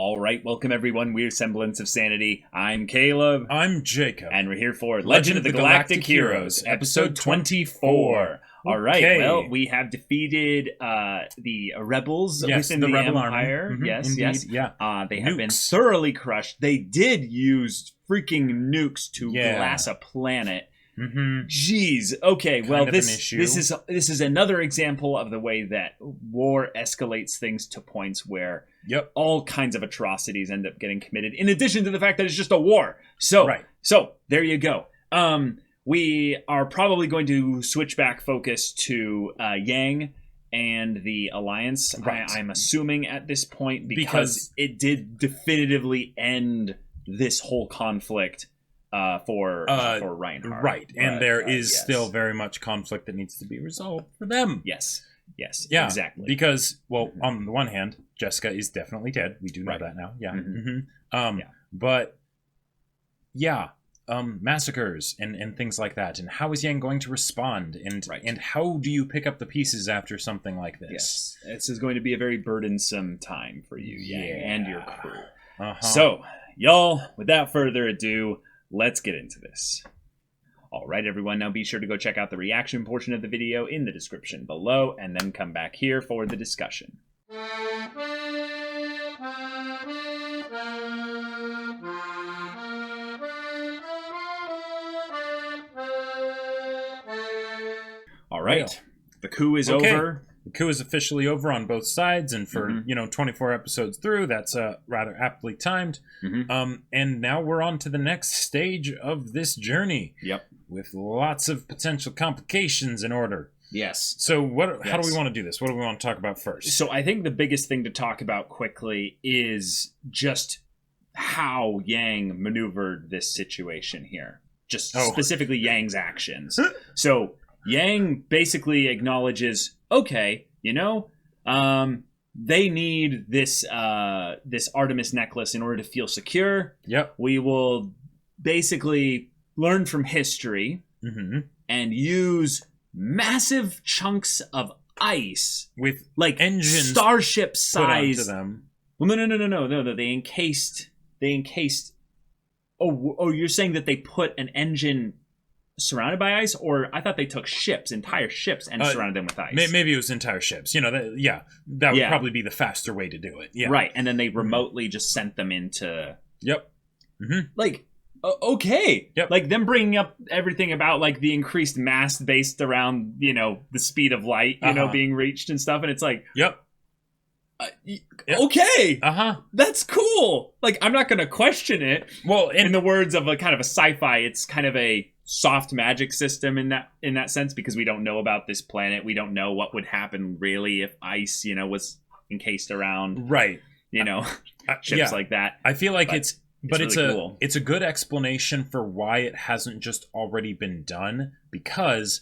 All right, welcome everyone. We're Semblance of Sanity. I'm Caleb. I'm Jacob. And we're here for Legend of the Galactic Heroes, episode 24. All right, well, we have defeated the rebels within the Rebel Empire. Mm-hmm. Yes, Indeed. yes. Yeah. They have been thoroughly crushed. They did use freaking nukes to glass a planet. Mm-hmm. Jeez. Okay. Well, this is another example of the way that war escalates things to points where all kinds of atrocities end up getting committed. In addition to the fact that it's just a war. So there you go. We are probably going to switch back focus to Yang and the Alliance. Right. I'm assuming at this point because it did definitively end this whole conflict. For Reinhardt. Right, and there is still very much conflict that needs to be resolved for them. Yes, yeah, exactly. Because, well, on the one hand, Jessica is definitely dead. We do know that now. Yeah. Mm-hmm. But, massacres and things like that. And how is Yang going to respond? And how do you pick up the pieces after something like this? Yes, this is going to be a very burdensome time for you, Yang, and your crew. Uh-huh. So, y'all, without further ado, let's get into this. All right, everyone. Now be sure to go check out the reaction portion of the video in the description below, and then come back here for the discussion. All right. The coup is over. The coup is officially over on both sides, and for 24 episodes through, that's rather aptly timed. And now we're on to the next stage of this journey. Yep. With lots of potential complications in order. Yes. So how do we want to do this? What do we want to talk about first? So I think the biggest thing to talk about quickly is just how Yang maneuvered this situation here. Just specifically Yang's actions. So Yang basically acknowledges, okay, they need this this Artemis necklace in order to feel secure. Yep. We will basically learn from history and use massive chunks of ice with like engines starship size. Put onto them. Well, no. They encased. Oh, you're saying that they put an engine surrounded by ice, or I thought they took entire ships, and surrounded them with ice. Maybe it was entire ships. That would probably be the faster way to do it. Yeah, right. And then they remotely just sent them into. Yep. Like, okay. Yep. Like them bringing up everything about like the increased mass based around the speed of light, being reached and stuff, and it's like. Yep. Okay. That's cool. Like, I'm not going to question it. Well, in the words of a kind of a sci-fi, it's kind of a soft magic system in that sense, because we don't know about this planet. We don't know what would happen really if ice, was encased around, ships like that. I feel like it's cool. It's a good explanation for why it hasn't just already been done, because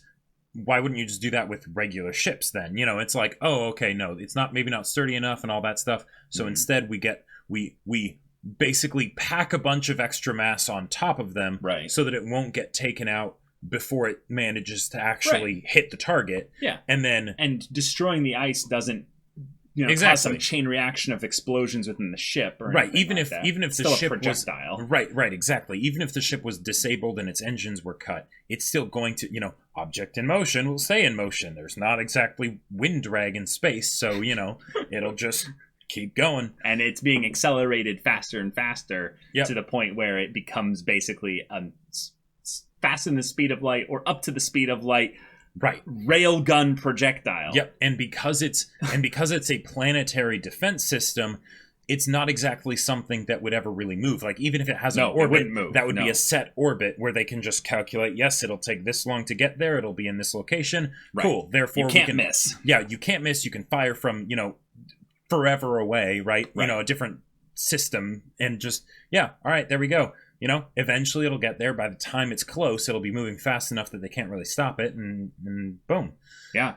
why wouldn't you just do that with regular ships then? It's like, oh, okay, no, it's maybe not sturdy enough and all that stuff. So instead we basically pack a bunch of extra mass on top of them so that it won't get taken out before it manages to actually hit the target. Yeah. And destroying the ice doesn't cause some chain reaction of explosions within the ship, or even if the ship was exactly. Even if the ship was disabled and its engines were cut, it's still going to object in motion will stay in motion. There's not exactly wind drag in space, so it'll just keep going, and it's being accelerated faster and faster to the point where it becomes basically faster than the speed of light, or up to the speed of light. Right, railgun projectile. Yep, and because it's a planetary defense system, it's not exactly something that would ever really move. Like, even if it has an orbit, that would be a set orbit where they can just calculate, yes, it'll take this long to get there, it'll be in this location. Right. Cool. Therefore, you can't miss. Yeah, you can't miss. You can fire from, forever away, right? A different system, and just, all right, there we go. Eventually it'll get there. By the time it's close, it'll be moving fast enough that they can't really stop it, and boom. Yeah,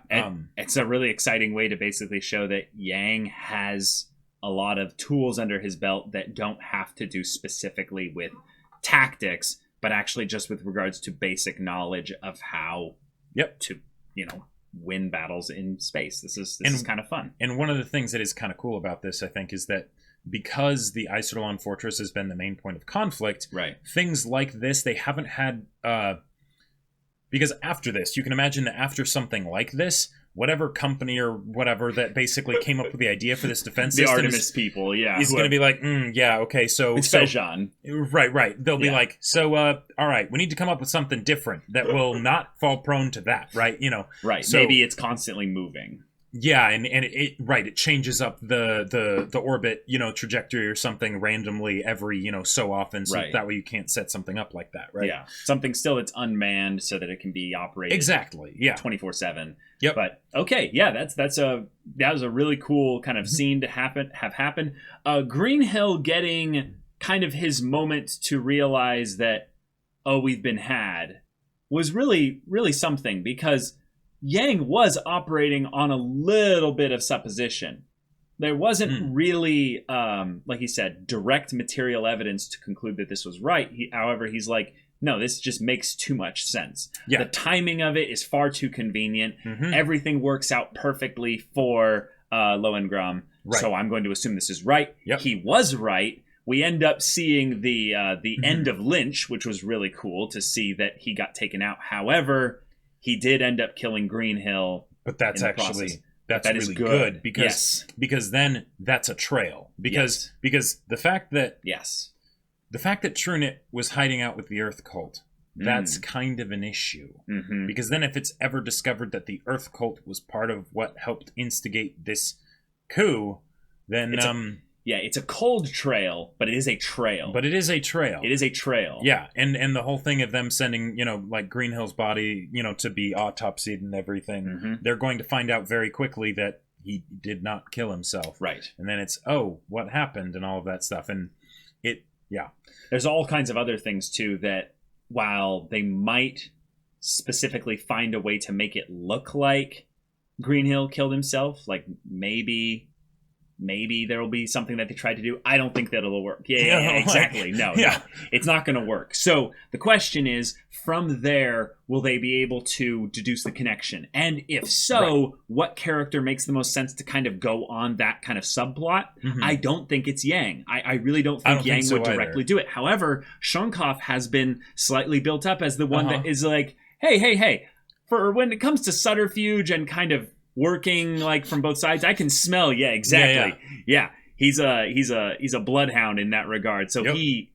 it's a really exciting way to basically show that Yang has a lot of tools under his belt that don't have to do specifically with tactics, but actually just with regards to basic knowledge of how to, win battles in space. This is kind of fun. And one of the things that is kind of cool about this, I think, is that because the Iserlohn Fortress has been the main point of conflict, things like this, they haven't had... because after this, you can imagine that after something like this, whatever company or whatever that basically came up with the idea for this defense the system Artemis people, is going to be like, yeah, okay, so... It's Fejan. Right. They'll be like, so, all right, we need to come up with something different that will not fall prone to that, right? You know? Right, so, maybe it's constantly moving. Yeah, and it changes up the orbit, you know, trajectory or something randomly every, you know, so often, so that way you can't set something up like that, right? Yeah, something still that's unmanned so that it can be operated 24/7. Yep. But okay, yeah, that was a really cool kind of scene to have happen. Greenhill getting kind of his moment to realize that, oh, we've been had, was really, really something, because Yang was operating on a little bit of supposition. There wasn't really, like he said, direct material evidence to conclude that this was right. However, he's like, no, this just makes too much sense. Yeah. The timing of it is far too convenient. Everything works out perfectly for Lohengrin. So I'm going to assume this is right. Yep. He was right. We end up seeing the end of Lynch, which was really cool to see that he got taken out. However, he did end up killing Greenhill. But that's actually that really good because then that's a trail. Because the fact that Trunicht was hiding out with the Earth Cult, that's kind of an issue. Because then if it's ever discovered that the Earth Cult was part of what helped instigate this coup, then it's a cold trail, but it is a trail. It is a trail. Yeah, and the whole thing of them sending, you know, like Greenhill's body, you know, to be autopsied and everything, they're going to find out very quickly that he did not kill himself. Right. And then it's, what happened and all of that stuff. And there's all kinds of other things, too, that while they might specifically find a way to make it look like Greenhill killed himself, like maybe there will be something that they tried to do. I don't think that'll work. Yeah, exactly. No, it's not going to work. So the question is, from there, will they be able to deduce the connection? And if so, what character makes the most sense to kind of go on that kind of subplot? I don't think it's Yang. I really don't think Yang would directly do it. However, Schoenkampf has been slightly built up as the one that is like, hey, for when it comes to subterfuge and kind of working like from both sides, I can smell. He's a bloodhound in that regard. So he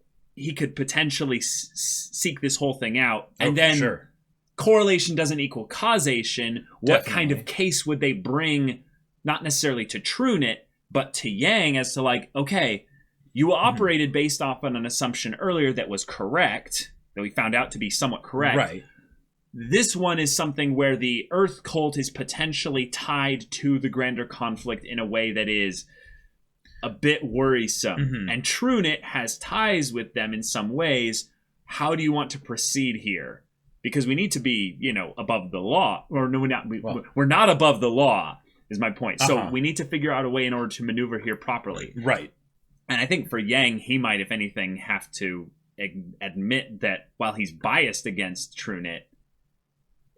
could potentially seek this whole thing out, and then correlation doesn't equal causation. What kind of case would they bring, not necessarily to Trunicht, but to Yang, as to like, okay, you operated based off on an assumption earlier that was correct, that we found out to be somewhat correct. Right. This one is something where the Earth Cult is potentially tied to the grander conflict in a way that is a bit worrisome. And Trunicht has ties with them in some ways. How do you want to proceed here? Because we need to be, you know, above the law. Or no, we're not above the law, is my point. So we need to figure out a way in order to maneuver here properly. Right. And I think for Yang, he might, if anything, have to admit that while he's biased against Trunicht,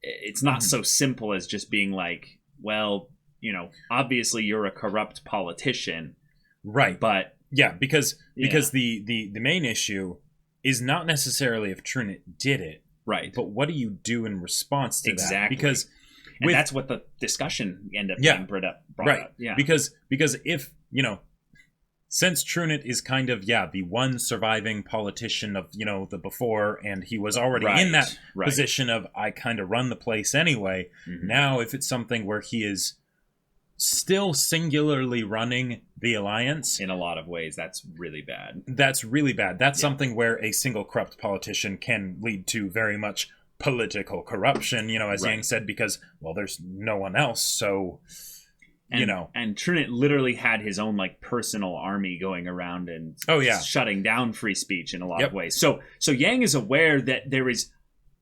it's not so simple as just being like, well, you know, obviously you're a corrupt politician. Right. But because the main issue is not necessarily if Trunicht did it. Right. But what do you do in response to that? Because that's what the discussion ended up being brought up. Yeah. Because if, you know, since Trunicht is kind of, the one surviving politician of, you know, the before, and he was already in that position of, I kind of run the place anyway. Now, if it's something where he is still singularly running the Alliance... In a lot of ways, that's really bad. That's something where a single corrupt politician can lead to very much political corruption, you know, as Yang said, because, well, there's no one else, so... And Trunicht literally had his own like personal army going around and shutting down free speech in a lot of ways. So Yang is aware that there is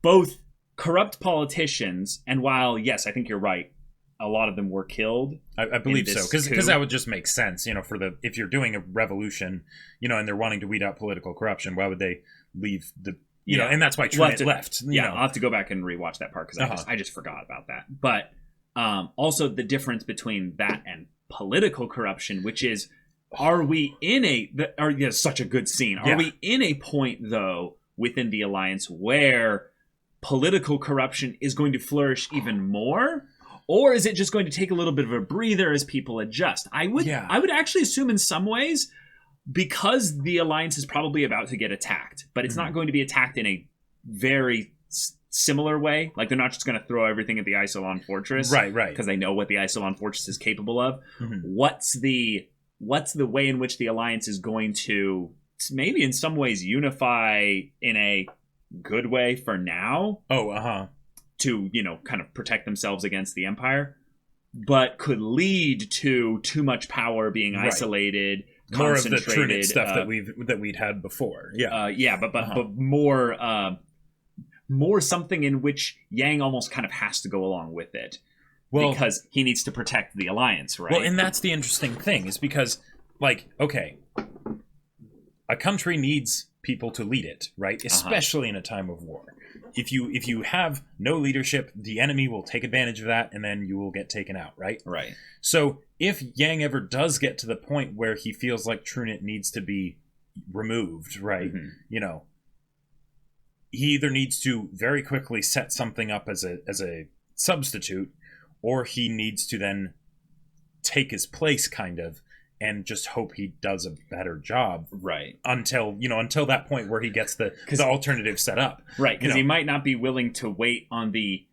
both corrupt politicians, and while yes, I think you're right, a lot of them were killed. I believe so, because that would just make sense, you know, if you're doing a revolution, you know, and they're wanting to weed out political corruption, why would they leave the you know? And that's why Trunicht left. You know. I'll have to go back and rewatch that part because I just forgot about that, but. Also, the difference between that and political corruption, which is are we in such a good scene. Are we in a point, though, within the Alliance where political corruption is going to flourish even more? Or is it just going to take a little bit of a breather as people adjust? I would actually assume in some ways, because the Alliance is probably about to get attacked, but it's not going to be attacked in a very similar way. Like, they're not just going to throw everything at the Isolon Fortress. Right. Because they know what the Isolon Fortress is capable of. What's the way in which the Alliance is going to maybe in some ways unify in a good way for now? To, kind of protect themselves against the Empire, but could lead to too much power being isolated, more of the Trunicht stuff that we'd had before. But more something in which Yang almost kind of has to go along with it. Well, because he needs to protect the Alliance, right? Well, and that's the interesting thing, is because, like, okay, a country needs people to lead it, right? Especially in a time of war. If you have no leadership, the enemy will take advantage of that, and then you will get taken out, right? Right. So if Yang ever does get to the point where he feels like Trunicht needs to be removed, right? He either needs to very quickly set something up as a substitute, or he needs to then take his place, kind of, and just hope he does a better job, right? Until that point where he gets the alternative set up, right? Because he might not be willing to wait on the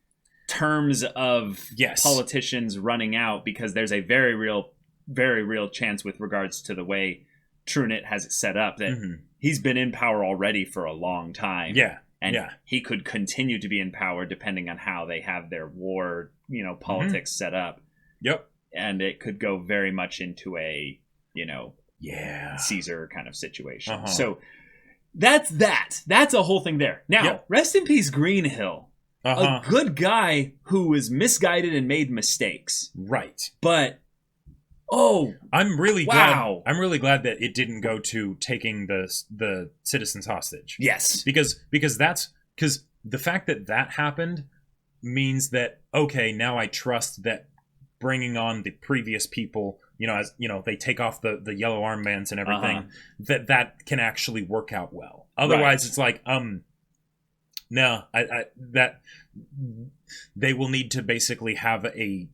terms of politicians running out, because there's a very real chance with regards to the way Trunicht has it set up that he's been in power already for a long time. And he could continue to be in power depending on how they have their war, politics set up. Yep. And it could go very much into a, Caesar kind of situation. So that's that. That's a whole thing there. Now, rest in peace, Greenhill. A good guy who was misguided and made mistakes. Right. But, I'm really glad. I'm really glad that it didn't go to taking the citizens hostage. Yes. Because the fact that happened means that, okay, now I trust that bringing on the previous people, as they take off the yellow armbands and everything, that can actually work out well. Otherwise, it's like, no, that they will need to basically have a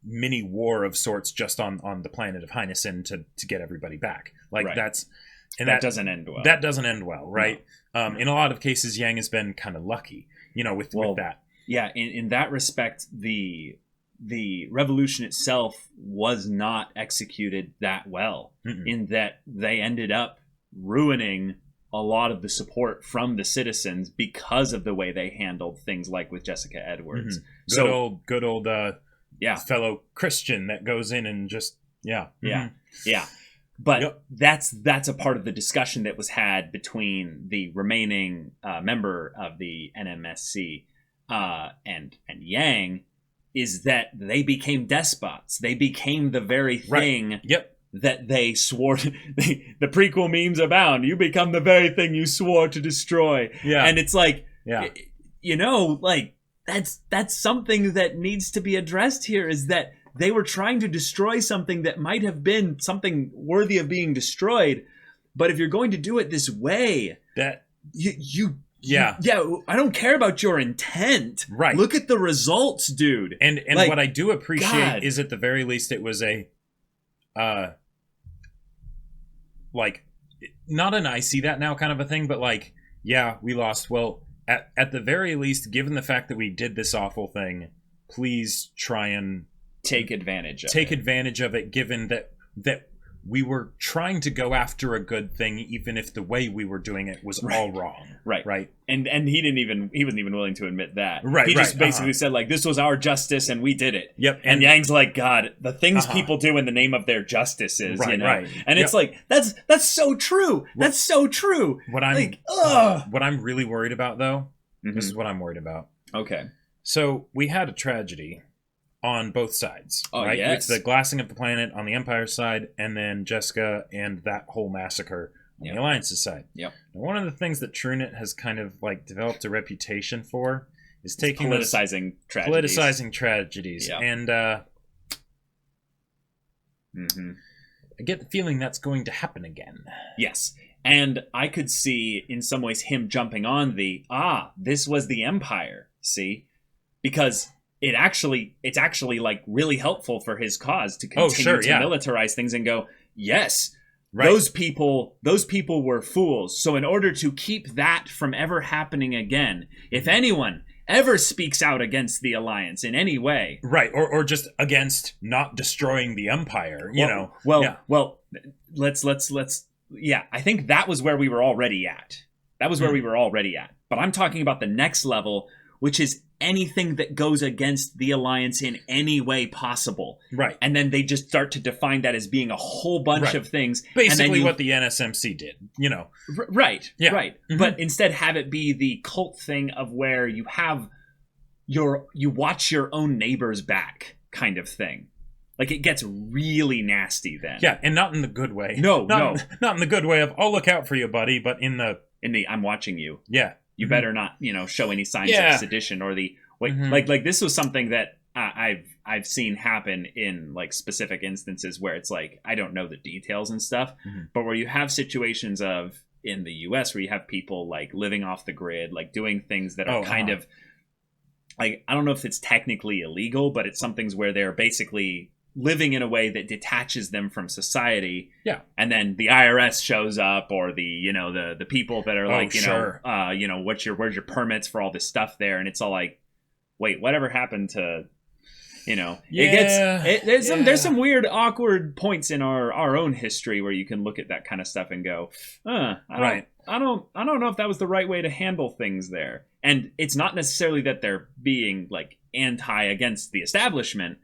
mini war of sorts just on the planet of Heinesen to get everybody back. Like that doesn't end well. That doesn't end well, right? No. In a lot of cases, Yang has been kind of lucky, with that. Yeah, in that respect, the revolution itself was not executed that well, in that they ended up ruining a lot of the support from the citizens because of the way they handled things, like with Jessica Edwards. Good old fellow Christian that goes in and just But that's a part of the discussion that was had between the remaining member of the NMSC and Yang, is that they became despots. They became the very thing that they swore to. The prequel memes abound. You become the very thing you swore to destroy. Yeah. And it's like, that's something that needs to be addressed here, is that they were trying to destroy something that might have been something worthy of being destroyed. But if you're going to do it this way, I don't care about your intent. Right. Look at the results, dude. And what I do appreciate is, at the very least, it was a not an I see that now kind of a thing, but we lost. Well, at the very least, given the fact that we did this awful thing, please try and take advantage of it, given that we were trying to go after a good thing, even if the way we were doing it was all wrong. Right. And he wasn't even willing to admit that. He just basically said, this was our justice and we did it. Yep. And Yang's like, God, the things people do in the name of their justices, Right. And it's that's so true. That's so true. What I'm really worried about, though, this is what I'm worried about. Okay. So we had a tragedy on both sides, right? Yes. With the glassing of the planet on the Empire side, and then Jessica and that whole massacre on the Alliance's side. Yep. Now, one of the things that Trunicht has kind of developed a reputation for is taking politicizing tragedies. Yep. And I get the feeling that's going to happen again. Yes. And I could see, in some ways, him jumping on this was the Empire, see? Because it's actually like really helpful for his cause to continue to militarize things and go, yes, those people were fools. So in order to keep that from ever happening again, if anyone ever speaks out against the Alliance in any way. Right, or just against not destroying the Empire, let's I think that was where we were already at. But I'm talking about the next level, which is anything that goes against the Alliance in any way possible. Right. And then they just start to define that as being a whole bunch of things. Basically what the NSMC did, Right, yeah. Right. Mm-hmm. But instead have it be the cult thing of where you have you watch your own neighbors back kind of thing. Like, it gets really nasty then. Yeah, and not in the good way. No. Not in the good way of, I'll look out for you, buddy, but in the I'm watching you. Yeah. You better not, show any signs of sedition or like this was something that I've seen happen in like specific instances where it's like, I don't know the details and stuff, but where you have situations of in the US where you have people like living off the grid, like doing things that are kind of like, I don't know if it's technically illegal, but it's some things where they're basically living in a way that detaches them from society. Yeah. And then the IRS shows up, or the people that are like, where's your permits for all this stuff there? And it's all like, wait, whatever happened to, there's some weird, awkward points in our own history where you can look at that kind of stuff and go, I don't know if that was the right way to handle things there. And it's not necessarily that they're being like against the establishment,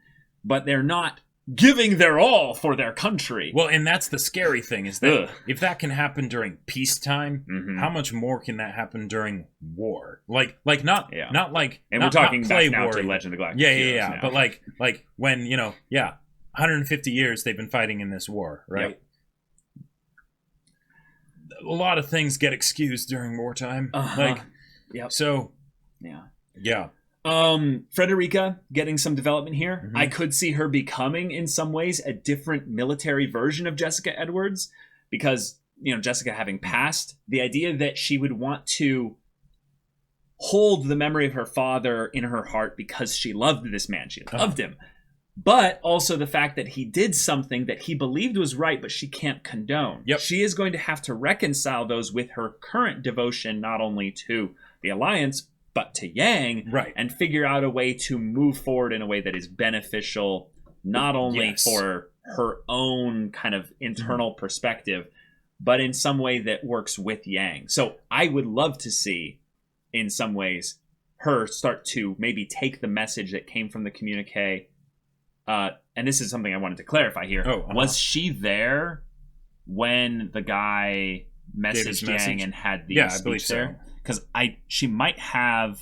but they're not giving their all for their country. Well, and that's the scary thing, is that if that can happen during peacetime, how much more can that happen during war? Not like, and not, we're talking not play back now war. to Legend of Galactic. Yeah. But like when 150 years they've been fighting in this war, right? Yep. A lot of things get excused during wartime. Frederica getting some development here. I could see her becoming, in some ways, a different military version of Jessica Edwards, because, Jessica having passed, the idea that she would want to hold the memory of her father in her heart because she loved this man. She loved him. But also the fact that he did something that he believed was right, but she can't condone. Yep. She is going to have to reconcile those with her current devotion, not only to the Alliance, but to Yang, and figure out a way to move forward in a way that is beneficial, not only for her own kind of internal perspective, but in some way that works with Yang. So I would love to see, in some ways, her start to maybe take the message that came from the communique. And this is something I wanted to clarify here. Was she there when the guy messaged Yang and had the speech there? Because she might have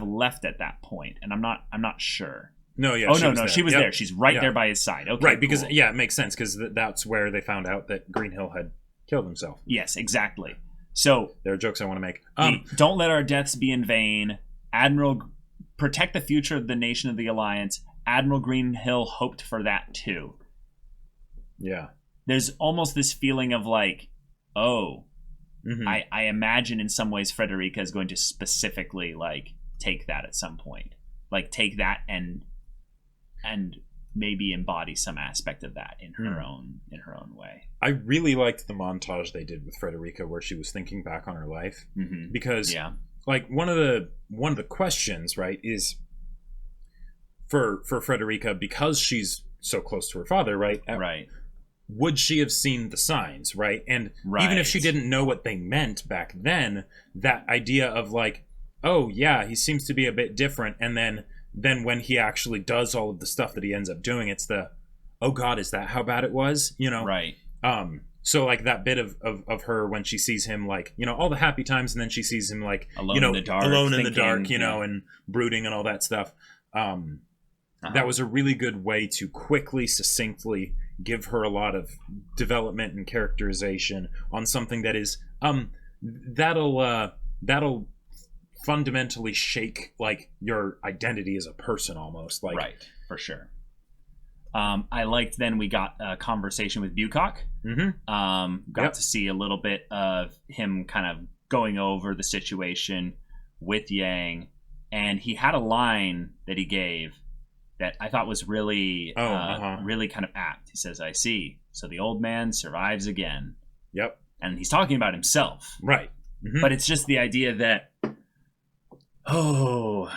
left at that point, and I'm not sure. No, yeah. She was there. She's right there by his side. Okay, right, because it makes sense, because that's where they found out that Greenhill had killed himself. Yes, exactly. So there are jokes I want to make. Don't let our deaths be in vain. Admiral, protect the future of the nation of the Alliance. Admiral Greenhill hoped for that too. Yeah. There's almost this feeling of like, I imagine in some ways Frederica is going to specifically like take that at some point, like take that and maybe embody some aspect of that in her own way. I really liked the montage they did with Frederica where she was thinking back on her life, because like one of the questions, right, is for Frederica, because she's so close to her father, right? Would she have seen the signs, right? And even if she didn't know what they meant back then, that idea of like, oh yeah, he seems to be a bit different, and then when he actually does all of the stuff that he ends up doing, it's the, oh god, is that how bad it was? So like that bit of her when she sees him, like, all the happy times, and then she sees him like alone in the dark, and brooding and all that stuff. That was a really good way to quickly, succinctly give her a lot of development and characterization on something that is that'll fundamentally shake like your identity as a person, almost, like, right, for sure. I liked then we got a conversation with Bucock. Got to see a little bit of him kind of going over the situation with Yang, and he had a line that he gave that I thought was really really kind of apt. He says, "I see. So the old man survives again." Yep. And he's talking about himself. Right. But it's just the idea that, I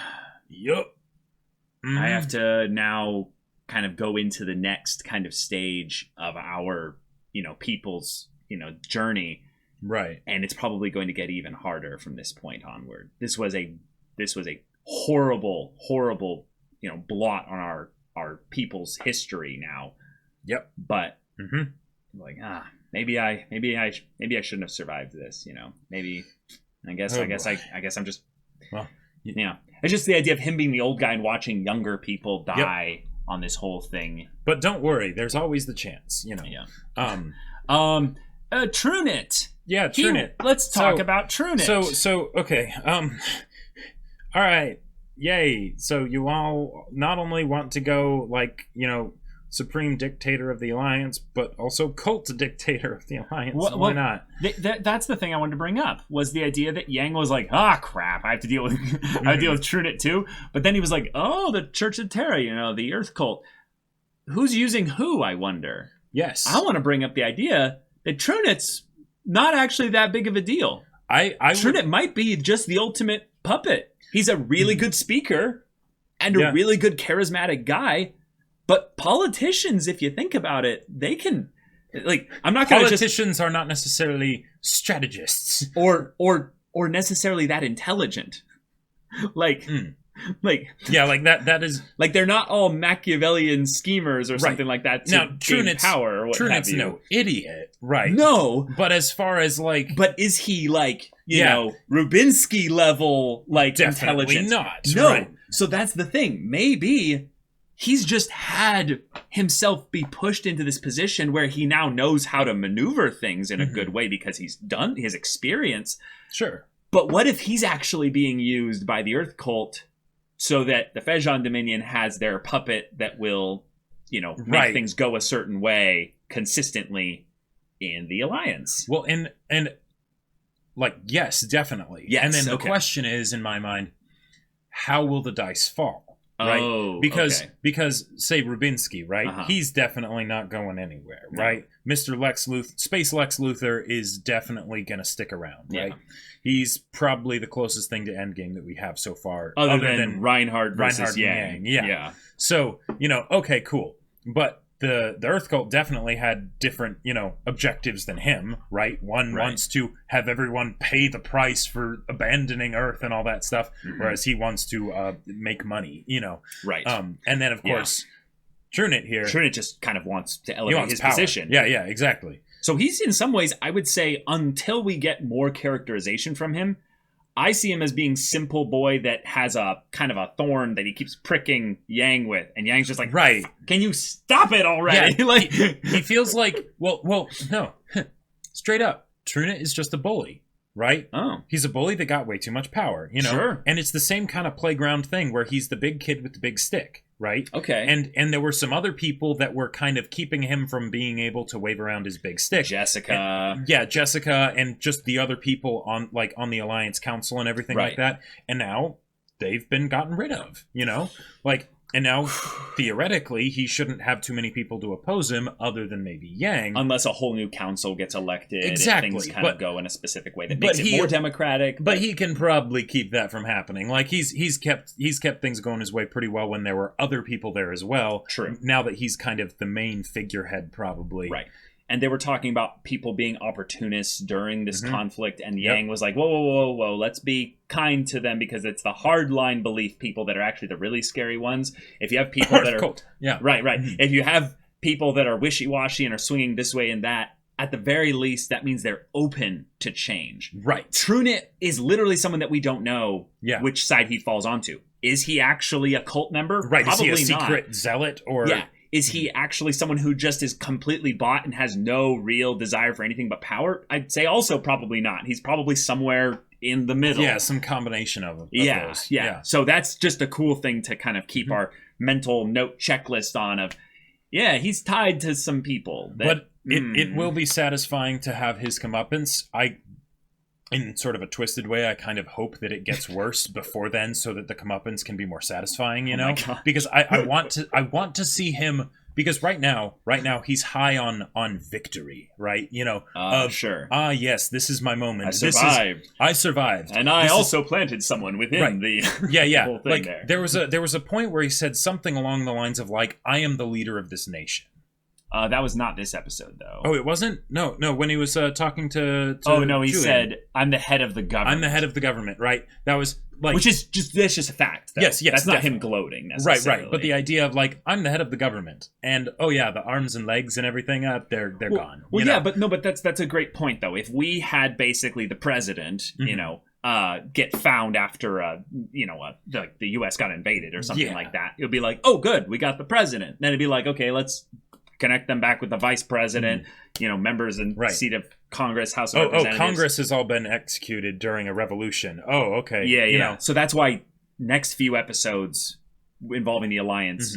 have to now kind of go into the next kind of stage of our, people's, journey. Right. And it's probably going to get even harder from this point onward. This was a horrible, horrible, blot on our people's history now. Yep. But like, maybe I shouldn't have survived this, maybe I guess I'm just, well, it's just the idea of him being the old guy and watching younger people die on this whole thing. But don't worry, there's always the chance, Trunicht. Yeah, Trunicht. Let's talk about Trunicht. So okay. All right. Yay. So you all not only want to go supreme dictator of the Alliance, but also cult dictator of the Alliance. Why not? That's the thing I wanted to bring up, was the idea that Yang was like, crap, I have to deal with Trunicht too. But then he was like, the Church of Terra, the Earth cult. Who's using who, I wonder? Yes. I want to bring up the idea that Trunicht's not actually that big of a deal. Trunicht might be just the ultimate puppet. He's a really good speaker and a really good charismatic guy. But politicians, if you think about it, they can, I'm not going to Politicians are not necessarily strategists. Or necessarily that intelligent. That is... they're not all Machiavellian schemers or something like that to gain power or what have you. Trunicht's no idiot, right? No. But as far as But is he Rubinsky level, definitely intelligence? Not. No. Right. So that's the thing. Maybe... he's just had himself be pushed into this position where he now knows how to maneuver things in a good way because he's done his experience. Sure. But what if he's actually being used by the Earth Cult so that the Fejon Dominion has their puppet that will, make things go a certain way consistently in the Alliance? Well, and yes, definitely. Yes, and then the question is, in my mind, how will the dice fall? Right? Because say Rubinsky, right? He's definitely not going anywhere, right? Mr. Space Lex Luthor is definitely going to stick around, right? Yeah. He's probably the closest thing to Endgame that we have so far. Other than Reinhardt versus Yang. Yeah. So, okay, cool. But the Earth Cult definitely had different, objectives than him, right? One wants to have everyone pay the price for abandoning Earth and all that stuff, whereas he wants to make money, Right. And then, of course, Trunicht just kind of wants to elevate his power. position. Yeah, exactly. So he's, in some ways, I would say, until we get more characterization from him, I see him as being simple boy that has a kind of a thorn that he keeps pricking Yang with, and Yang's just like, right, can you stop it already? Yeah, he feels like, well, no, straight up, Trunicht is just a bully, right? Oh, he's a bully that got way too much power, Sure. And it's the same kind of playground thing where he's the big kid with the big stick, right? Okay. And there were some other people that were kind of keeping him from being able to wave around his big stick. Jessica, and just the other people on the Alliance Council and everything like that. And now they've been gotten rid of, and now theoretically he shouldn't have too many people to oppose him other than maybe Yang, unless a whole new council gets elected. Exactly. Things kind of go in a specific way that makes it more democratic. But he can probably keep that from happening. He's kept things going his way pretty well when there were other people there as well. True. Now that he's kind of the main figurehead, probably. Right. And they were talking about people being opportunists during this conflict, and Yang was like, whoa, let's be kind to them because it's the hardline belief people that are actually the really scary ones. If you have people that are... Yeah. Right. If you have people that are wishy-washy and are swinging this way and that, at the very least, that means they're open to change. Right. Trunicht is literally someone that we don't know which side he falls onto. Is he actually a cult member? Right. Probably is he a secret not. zealot? Or... Yeah. Is he actually someone who just is completely bought and has no real desire for anything but power? I'd say also probably not. He's probably somewhere in the middle. Yeah, some combination of them. Yeah. So that's just a cool thing to kind of keep our mental note checklist on of, Yeah, he's tied to some people. But it will be satisfying to have his comeuppance. In sort of a twisted way, I kind of hope that it gets worse before then, so that the comeuppance can be more satisfying. You know, because I want to see him. Because right now he's high on victory, right? You know, sure. Yes, this is my moment. I survived, and I also planted someone within the whole thing. Like there was a point where he said something along the lines of like, "I am the leader of this nation." That was not this episode, though. Oh, it wasn't? No. When he was talking to oh, no, he Julian. said, I'm the head of the government. I'm the head of the government, right? That was like... that's just a fact, though. Yes, That's definitely. not him gloating, necessarily. Right. But the idea of, like, I'm the head of the government, and, oh, yeah, the arms and legs and everything, they're gone. Well, yeah, but that's a great point, though. If we had basically the president, you know, get found after the U.S. got invaded or something like that, it would be like, oh, good, we got the president. Then it'd be like, okay, let's connect them back with the vice president, you know, members and seat of Congress, House of Representatives. Oh, Congress has all been executed during a revolution. Oh, okay. Yeah. You know. So that's why next few episodes involving the Alliance,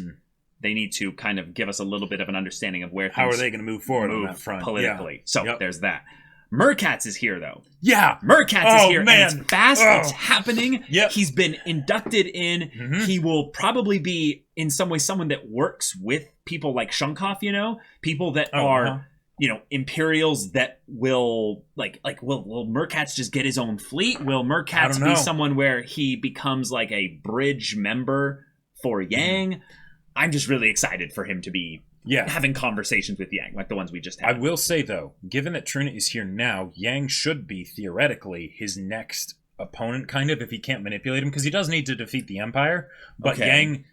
they need to kind of give us a little bit of an understanding of where things how are they going to move forward on that front politically. So there's that. Mercatz is here, though. Yeah. Mercatz is here, man. And it's fast. It's happening. Yep. He's been inducted in. He will probably be, in some way, someone that works with people like Shunkhoff, you know? People that are, you know, Imperials that will, will Mercatz just get his own fleet? Will Mercatz be someone where he becomes like a bridge member for Yang? I'm just really excited for him to be having conversations with Yang, like the ones we just had. I will say, though, given that Trunicht is here now, Yang should be, theoretically, his next opponent, kind of, if he can't manipulate him, because he does need to defeat the Empire, but Yang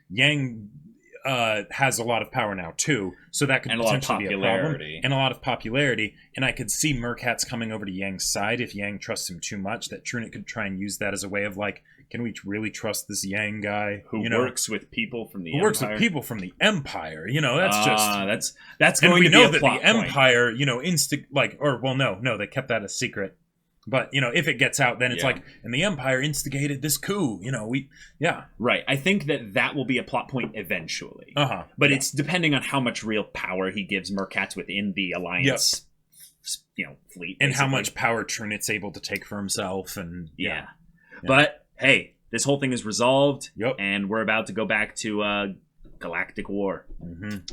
has a lot of power now, too, so that could potentially be a problem. And a lot of popularity, and I could see Mercatz coming over to Yang's side if Yang trusts him too much, that Trunicht could try and use that as a way of, like, can we really trust this Yang guy who works with people from the Empire? Works with people from the Empire. You know, that's just that's going to be a plot point. And we know that the Empire, you know, no, they kept that a secret. But you know, if it gets out, then it's like, and the Empire instigated this coup. You know, right. I think that will be a plot point eventually. But it's depending on how much real power he gives Mercatz within the Alliance, you know, fleet, and how much power Trunicht's able to take for himself, and But hey, this whole thing is resolved, and we're about to go back to Galactic War.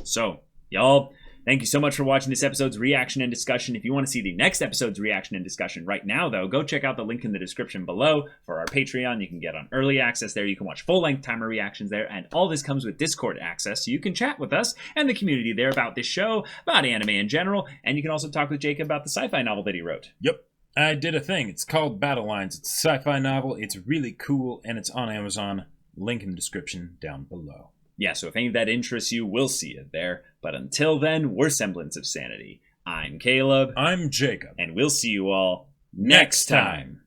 So, y'all, thank you so much for watching this episode's reaction and discussion. If you want to see the next episode's reaction and discussion right now, though, go check out the link in the description below for our Patreon. You can get on early access there. You can watch full-length timer reactions there, and all this comes with Discord access, so you can chat with us and the community there about this show, about anime in general, and you can also talk with Jacob about the sci-fi novel that he wrote. I did a thing. It's called Battle Lines. It's a sci-fi novel. It's really cool, and it's on Amazon. Link in the description down below. Yeah, so if any of that interests you, we'll see it there. But until then, we're Semblance of Sanity. I'm Caleb. I'm Jacob. And we'll see you all next time.